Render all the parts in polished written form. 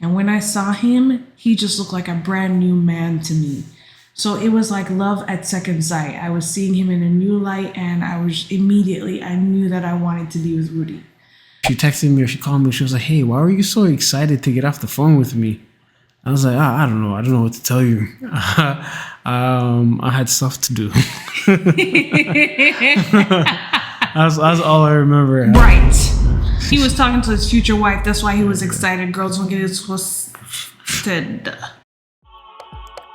And when I saw him, he just looked like a brand new man to me. So it was like love at second sight. I was seeing him in a new light, and I knew that I wanted to be with Roody. She texted me or she called me. She was like, "Hey, why were you so excited to get off the phone with me?" I was like, I don't know. I don't know what to tell you. I had stuff to do. That's all I remember. Right. He was talking to his future wife. That's why he was excited. Girls don't get it twisted.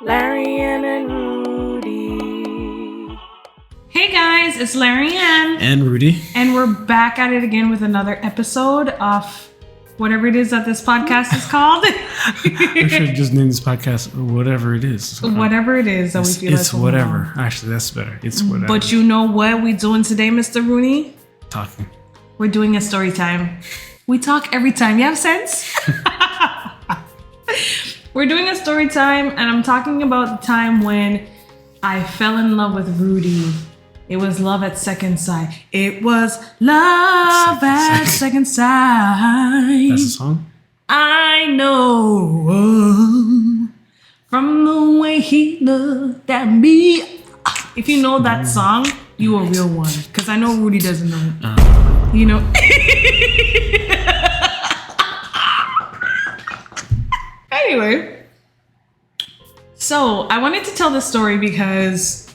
Larianne and Roody. Hey guys, it's Larianne. And Roody. And we're back at it again with another episode of whatever it is that this podcast is called. We should just name this podcast whatever it is. Whatever it is that we feel like. It's whatever. Actually, that's better. It's whatever. But you know what we're doing today, Mr. Rooney? Talking. We're doing a story time. We talk every time. You have sense? We're doing a story time, and I'm talking about the time when I fell in love with Roody. It was love at second sight. It was love at second sight. That's a song? I know from the way he looked at me. If you know that song, you a real one. Because I know Roody doesn't know it. You know? Anyway. So, I wanted to tell this story because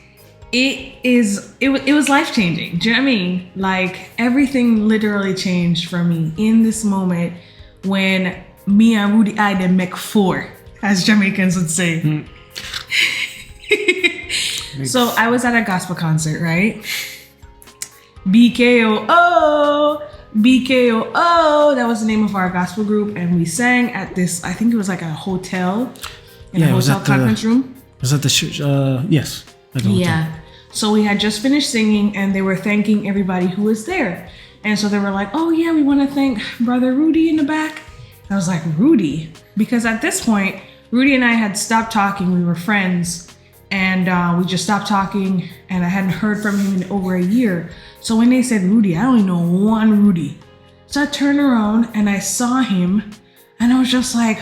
it was life-changing. Do you know what I mean? Like, everything literally changed for me in this moment when me and Roody I did make four, as Jamaicans would say. So I was at a gospel concert, right? BKOO, that was the name of our gospel group, and we sang at this, I think it was like a hotel, a hotel conference room. Was that the church? Yes. Yeah. So we had just finished singing, and they were thanking everybody who was there. And so they were like, "Oh yeah, we want to thank Brother Roody in the back." I was like, "Roody?" Because at this point, Roody and I had stopped talking. We were friends, and we just stopped talking, and I hadn't heard from him in over a year. So when they said Roody, I only know one Roody. So I turned around and I saw him, and I was just like,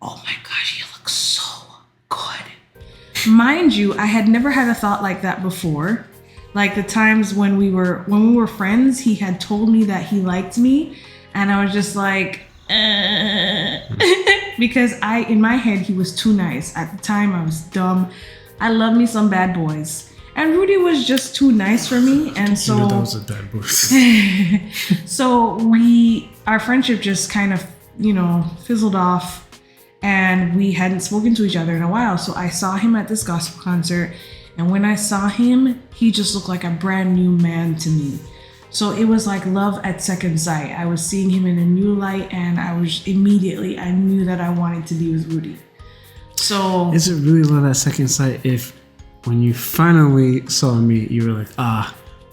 "Oh my gosh, he looks so good." Mind you, I had never had a thought like that before. Like the times when we were friends, he had told me that he liked me, and I was just like, because in my head, he was too nice. At the time, I was dumb. I love me some bad boys. And Roody was just too nice for me. And so, you know that was a bad boy. So our friendship just kind of, fizzled off, and we hadn't spoken to each other in a while. So I saw him at this gospel concert, and when I saw him, he just looked like a brand new man to me. So it was like love at second sight. I was seeing him in a new light, and I knew that I wanted to be with Roody. So is it really love at second sight if when you finally saw me, you were like,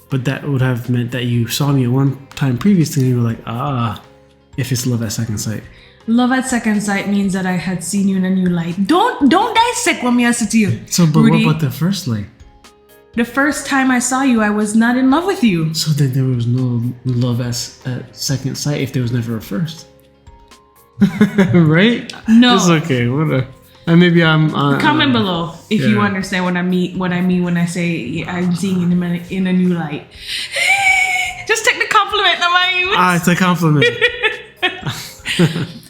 but that would have meant that you saw me at one time previously and you were like, if it's love at second sight? Love at second sight means that I had seen you in a new light. Don't dissect what me I said to you. So, but Roody, what about the first light? The first time I saw you, I was not in love with you. So then there was no love at second sight if there was never a first. Right? No. It's okay. Whatever. And maybe I'm... Comment below if you understand what I mean when I say I'm seeing him in a new light. Just take the compliment, not my use. It's a compliment.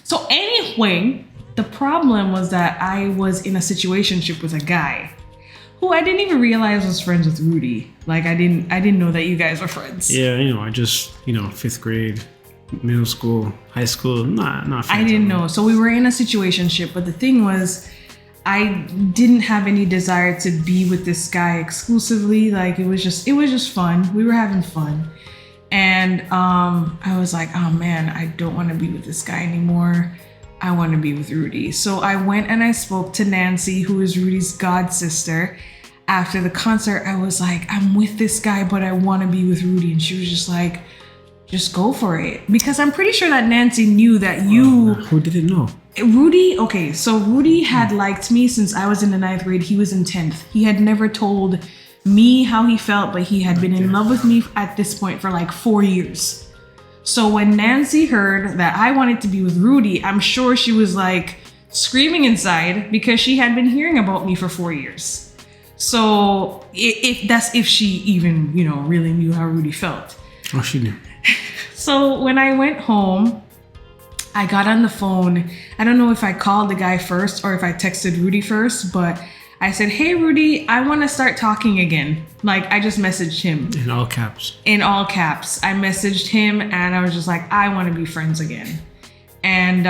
So anyway, the problem was that I was in a situationship with a guy who I didn't even realize was friends with Roody. Like I didn't know that you guys were friends. Yeah, I just, 5th grade, middle school, high school, not friends. I didn't know. So we were in a situationship, but the thing was, I didn't have any desire to be with this guy exclusively. Like it was just fun. We were having fun. And I was like, oh man, I don't want to be with this guy anymore. I want to be with Roody. So I went and I spoke to Nancy, who is Roody's god sister. After the concert, I was like, I'm with this guy, but I want to be with Roody. And she was just like, just go for it. Because I'm pretty sure that Nancy knew that you... Who didn't know? Roody, okay, so Roody had liked me since I was in the 9th grade. He was in 10th. He had never told me how he felt, but he had been in love with me at this point for like 4 years. So when Nancy heard that I wanted to be with Rudy, I'm sure she was like screaming inside because she had been hearing about me for 4 years. So if she even, really knew how Rudy felt. Oh, she knew. So when I went home, I got on the phone. I don't know if I called the guy first or if I texted Rudy first, but I said, "Hey, Rudy, I want to start talking again." Like, I just messaged him. In all caps. In all caps. I messaged him and I was just like, I want to be friends again. And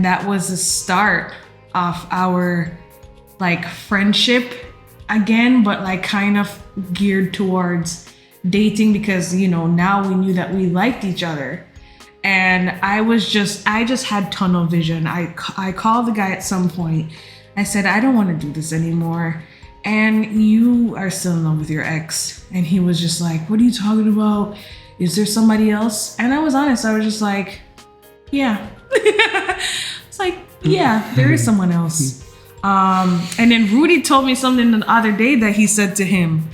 that was the start of our like friendship again, but like kind of geared towards dating because, now we knew that we liked each other. And I just had tunnel vision. I called the guy at some point. I said, "I don't want to do this anymore. And you are still in love with your ex." And he was just like, "What are you talking about? Is there somebody else?" And I was honest. I was just like, "Yeah." It's like, "Yeah, there is someone else." And then Rudy told me something the other day that he said to him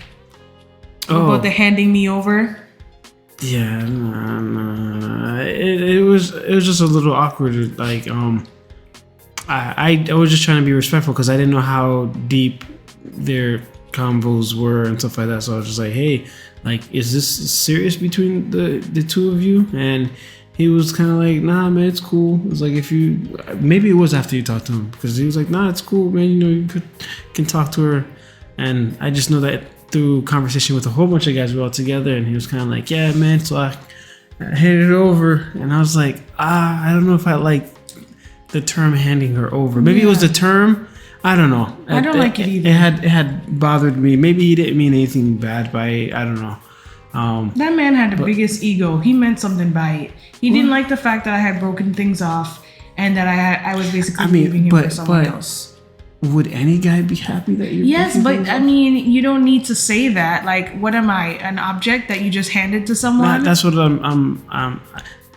about the handing me over. Yeah, nah. It was just a little awkward. Like, I was just trying to be respectful because I didn't know how deep their combos were and stuff like that. So I was just like, "Hey, like, is this serious between the two of you?" And he was kind of like, "Nah, man, it's cool." It was like, maybe it was after you talked to him because he was like, "Nah, it's cool, man. You can talk to her." And I just know that through conversation with a whole bunch of guys, we were all together, and he was kind of like, "Yeah, man." So I handed it over, and I was like, I don't know if I like the term handing her over. Maybe it was the term. I don't know. I don't like it either. It had bothered me. Maybe he didn't mean anything bad by it. I don't know. That man had the biggest ego. He meant something by it. He didn't like the fact that I had broken things off and that I was basically leaving him for someone else. Would any guy be happy that you're Yes, but I mean, you don't need to say that. Like, what am I, an object that you just handed to someone? That's what I'm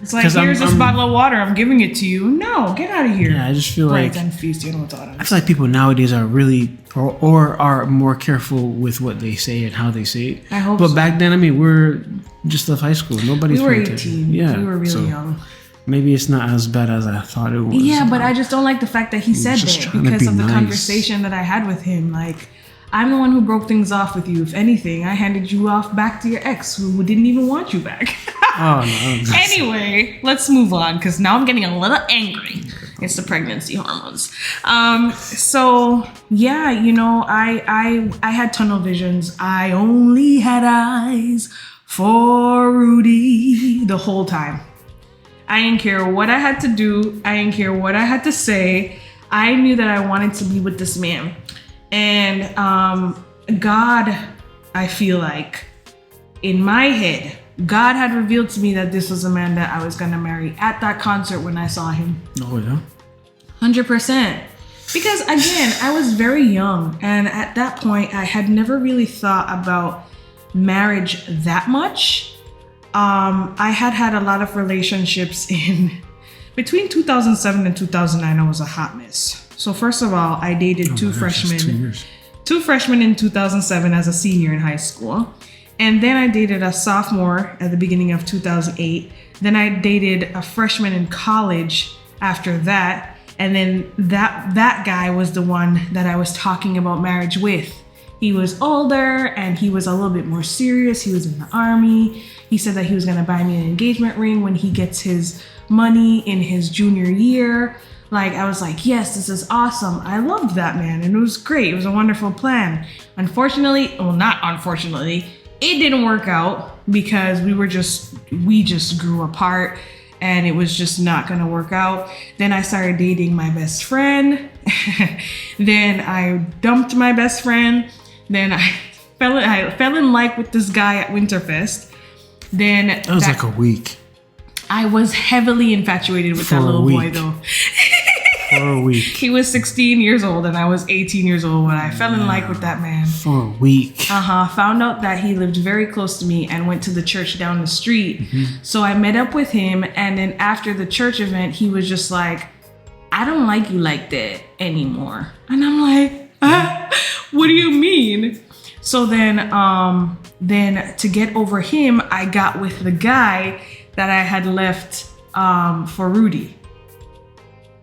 It's like, here's this bottle of water, I'm giving it to you. No, get out of here. Yeah, I just feel like and feast, you know what's on. I feel like people nowadays are really or are more careful with what they say and how they say it. I hope But so. back then, I mean, we're just left high school. Nobody's We were paying 18. attention. Yeah, we were really young. Maybe it's not as bad as I thought it was. Yeah, but I just don't like the fact that he said that because of the conversation that I had with him. Like, I'm the one who broke things off with you. If anything, I handed you off back to your ex who didn't even want you back. Oh, no. Anyway, let's move on because now I'm getting a little angry. It's the pregnancy hormones. So yeah, I had tunnel visions. I only had eyes for Rudy the whole time. I didn't care what I had to do. I didn't care what I had to say. I knew that I wanted to be with this man. And God, I feel like, in my head, God had revealed to me that this was a man that I was going to marry at that concert when I saw him. Oh, yeah? 100%. Because, again, I was very young. And at that point, I had never really thought about marriage that much. I had a lot of relationships between 2007 and 2009. I was a hot mess. So first of all, I dated two freshmen in 2007 as a senior in high school. And then I dated a sophomore at the beginning of 2008. Then I dated a freshman in college after that. And then that guy was the one that I was talking about marriage with. He was older and he was a little bit more serious. He was in the army. He said that he was going to buy me an engagement ring when he gets his money in his junior year. Like, I was like, yes, this is awesome. I loved that man and it was great. It was a wonderful plan. Not unfortunately, it didn't work out because we just grew apart and it was just not going to work out. Then I started dating my best friend. Then I dumped my best friend. Then I fell in like with this guy at Winterfest. Then that was like a week. I was heavily infatuated with that little boy though. For a week. He was 16 years old and I was 18 years old when I fell in like with that man. For a week. Found out that he lived very close to me and went to the church down the street. Mm-hmm. So I met up with him and then after the church event, he was just like, I don't like you like that anymore. And I'm like, what do you mean? So then to get over him, I got with the guy that I had left for Rudy.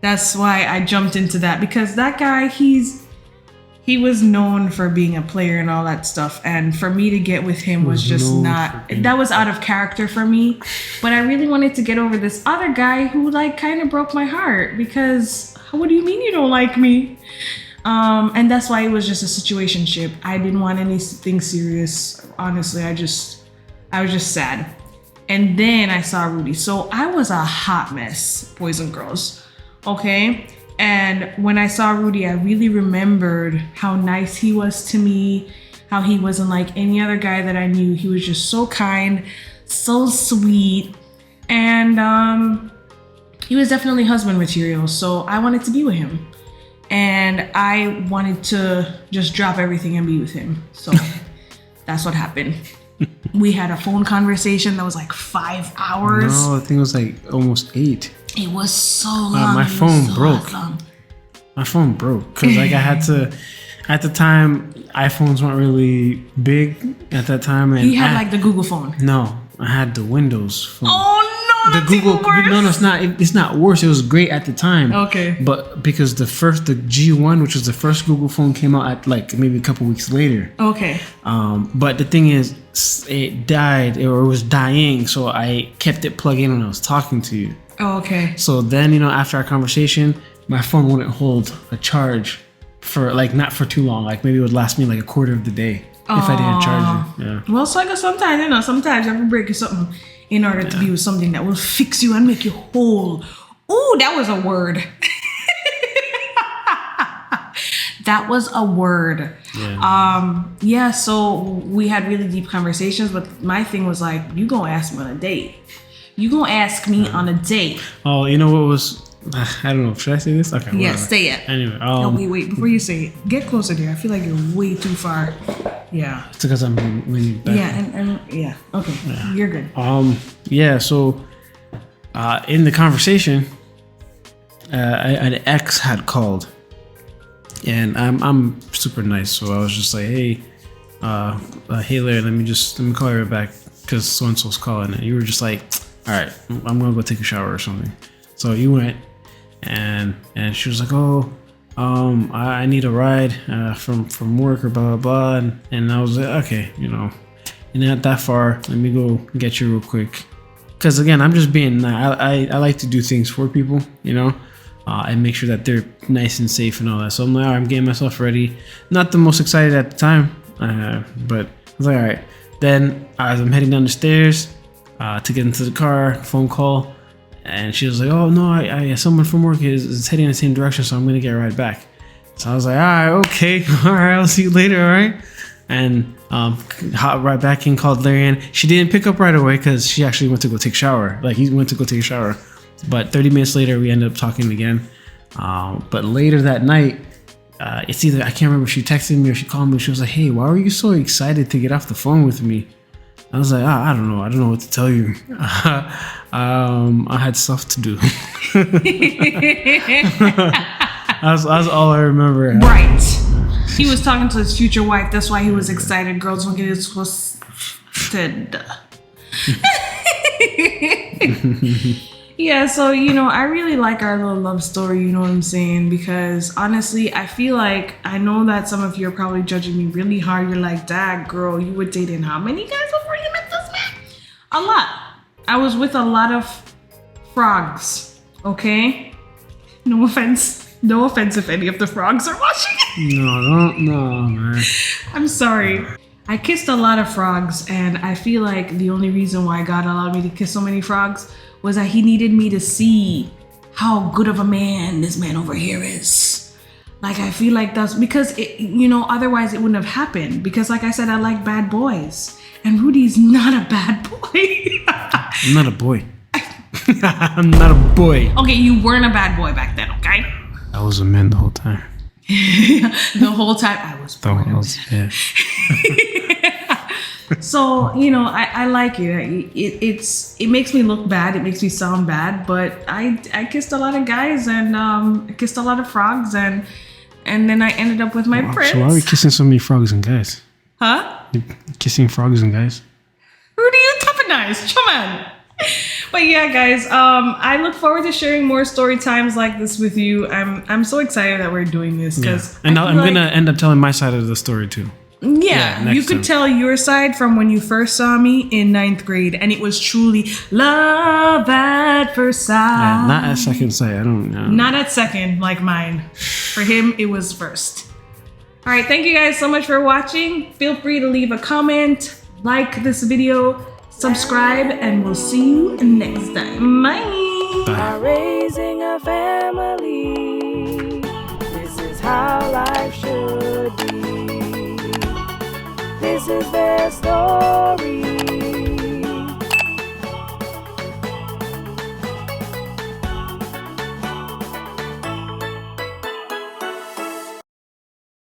That's why I jumped into that, because that guy, he was known for being a player and all that stuff, and for me to get with him was just not, that was out of character for me. But I really wanted to get over this other guy who like kind of broke my heart, because what do you mean you don't like me? And that's why it was just a situationship. I didn't want anything serious. Honestly, I was just sad. And then I saw Rudy. So I was a hot mess, boys and girls. Okay. And when I saw Rudy, I really remembered how nice he was to me, how he wasn't like any other guy that I knew. He was just so kind, so sweet. And he was definitely husband material. So I wanted to be with him. And I wanted to just drop everything and be with him. So that's what happened. We had a phone conversation that was like 5 hours. No, I think it was like almost 8. It was so long. My phone broke. My phone broke because like I had to. At the time, iPhones weren't really big at that time. And you had like the Google phone. No, I had the Windows phone. Oh no, the Google. No, it's not. It's not worse. It was great at the time. Okay. But because the G1, which was the first Google phone, came out at like maybe a couple weeks later. Okay. But the thing is, it died or it was dying, so I kept it plugged in when I was talking to you. Oh, okay. So then, after our conversation, my phone wouldn't hold a charge for like not for too long. Like maybe it would last me like a quarter of the day if I didn't charge it. Yeah. Well, so I guess sometimes you have to break something in order to be with something that will fix you and make you whole. Ooh, that was a word. That was a word. Yeah. So we had really deep conversations, but my thing was like, you gonna ask me on a date. You gonna ask me on a date. Oh, you know what was... I don't know. Should I say this? Okay. Yeah, whatever. say it. Anyway. No, wait. Before you say it, get closer there. I feel like you're way too far. Yeah. It's because I'm leaning back. Yeah, and yeah. Okay. Yeah. You're good. Yeah, so in the conversation, an ex had called. And I'm super nice, so I was just like, hey, Larry, let me call you right back because so and so's calling. And you were just like, all right, I'm gonna go take a shower or something. So you went, and she was like, oh, I need a ride from work or blah blah blah, and I was like, okay, you're not that far. Let me go get you real quick. Because again, I'm just being, I like to do things for people, and make sure that they're nice and safe and all that. So I'm like, all right, I'm getting myself ready. Not the most excited at the time, but I was like, all right. Then as I'm heading down the stairs to get into the car, phone call, and she was like, oh no, I someone from work is heading in the same direction, so I'm gonna get a ride back. So I was like, all right, okay, all right, I'll see you later, all right. And hop right back in, called Larianne. She didn't pick up right away because she actually went to go take a shower. Like he went to go take a shower. But 30 minutes later, we ended up talking again. But later that night, it's either, I can't remember if she texted me or she called me. She was like, hey, why were you so excited to get off the phone with me? I was like, I don't know what to tell you. I had stuff to do. That's all I remember. Right. He was talking to his future wife. That's why he was excited. Girls don't get it twisted. Yeah, so, I really like our little love story, you know what I'm saying? Because honestly, I feel like, I know that some of you are probably judging me really hard. You're like, dad, girl, you were dating how many guys before you met this man? A lot. I was with a lot of frogs, okay? No offense if any of the frogs are watching. No, man. I'm sorry. I kissed a lot of frogs, and I feel like the only reason why God allowed me to kiss so many frogs was that he needed me to see how good of a man this man over here is. Like, I feel like that's because otherwise it wouldn't have happened. Because like I said, I like bad boys, and Rudy's not a bad boy. I'm not a boy. I'm not a boy. Okay, you weren't a bad boy back then, okay? I was a man the whole time. The whole time I was born. Yeah. So, I like it. It makes me look bad. It makes me sound bad. But I kissed a lot of guys and I kissed a lot of frogs and then I ended up with my prince. So why are we kissing so many frogs and guys? Huh? You're kissing frogs and guys? Rudy, you tough and nice. Come on. But yeah, guys, I look forward to sharing more story times like this with you. I'm so excited that we're doing this because and I'm gonna end up telling my side of the story too. Yeah, you could tell your side from when you first saw me in 9th grade, and it was truly love at first sight. Yeah, not at second sight. I don't know. Not at second, like mine. For him, it was first. All right, thank you guys so much for watching. Feel free to leave a comment, like this video, subscribe, and we'll see you next time. Bye. Bye. Raising a family. This is how life should be. This is their story.